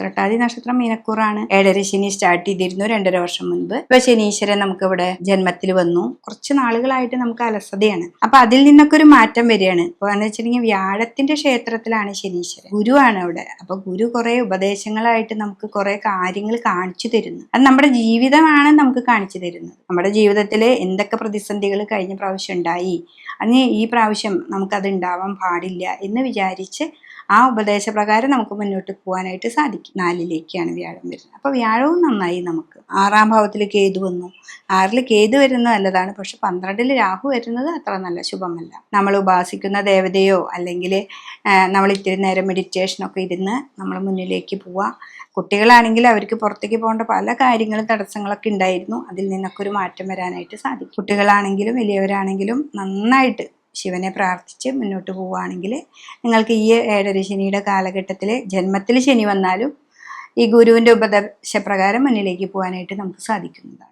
ഉത്രട്ടാതി നക്ഷത്രം മീനക്കൂറാണ്. ഏഴര ശനി സ്റ്റാർട്ട് ചെയ്തിരുന്നു 2.5 വർഷം മുൻപ്. ഇപ്പൊ ശനീശ്വരൻ നമുക്ക് ഇവിടെ ജന്മത്തിൽ വന്നു. കുറച്ച് നാളുകളായിട്ട് നമുക്ക് അലസതയാണ്. അപ്പൊ അതിൽ നിന്നൊക്കെ ഒരു മാറ്റം വരികയാണ്. ഇപ്പൊ എന്ന് വെച്ചിട്ടുണ്ടെങ്കിൽ വ്യാഴത്തിന്റെ ക്ഷേത്രത്തിലാണ് ശനീശ്വരൻ, ഗുരുവാണ് അവിടെ. അപ്പൊ ഗുരു കുറെ ഉപദേശങ്ങളായിട്ട് നമുക്ക് കുറെ കാര്യങ്ങൾ കാണിച്ചു തരുന്നു. അത് നമ്മുടെ ജീവിതമാണ് നമുക്ക് കാണിച്ചു തരുന്നത്. നമ്മുടെ ജീവിതത്തിൽ എന്തൊക്കെ പ്രതിസന്ധികൾ കഴിഞ്ഞ പ്രാവശ്യം ഉണ്ടായി, അന്ന് ഈ പ്രാവശ്യം നമുക്കത് ഉണ്ടാവാൻ പാടില്ല എന്ന് വിചാരിച്ച് ആ ഉപദേശപ്രകാരം നമുക്ക് മുന്നോട്ട് പോകാനായിട്ട് സാധിക്കും. 4ലേക്കാണ് വ്യാഴം വരുന്നത്. അപ്പൊ വ്യാഴവും നന്നായി. നമുക്ക് 6ാം ഭാവത്തിൽ കേതു വന്നു. 6ൽ കേതു വരുന്നത് നല്ലതാണ്. പക്ഷെ 12ൽ രാഹു വരുന്നത് അത്ര നല്ല ശുഭമല്ല. നമ്മൾ ഉപാസിക്കുന്ന ദേവതയോ അല്ലെങ്കിൽ നമ്മൾ ഇത്തിരി നേരം മെഡിറ്റേഷനൊക്കെ ഇരുന്ന് നമ്മൾ മുന്നിലേക്ക് പോവുക. കുട്ടികളാണെങ്കിൽ അവർക്ക് പുറത്തേക്ക് പോകേണ്ട പല കാര്യങ്ങളും തടസ്സങ്ങളൊക്കെ ഉണ്ടായിരുന്നു. അതിൽ നിന്നൊക്കെ ഒരു മാറ്റം വരാനായിട്ട് സാധിക്കും. കുട്ടികളാണെങ്കിലും വലിയവരാണെങ്കിലും നന്നായിട്ട് ശിവനെ പ്രാർത്ഥിച്ച് മുന്നോട്ട് പോവുകയാണെങ്കിൽ നിങ്ങൾക്ക് ഈ ഏഴര ശനിയുടെ കാലഘട്ടത്തിൽ ജന്മത്തിൽ ശനി വന്നാലും ഈ ഗുരുവിൻ്റെ ഉപദേശപ്രകാരം മുന്നിലേക്ക് പോകാനായിട്ട് നമുക്ക് സാധിക്കുന്നതാണ്.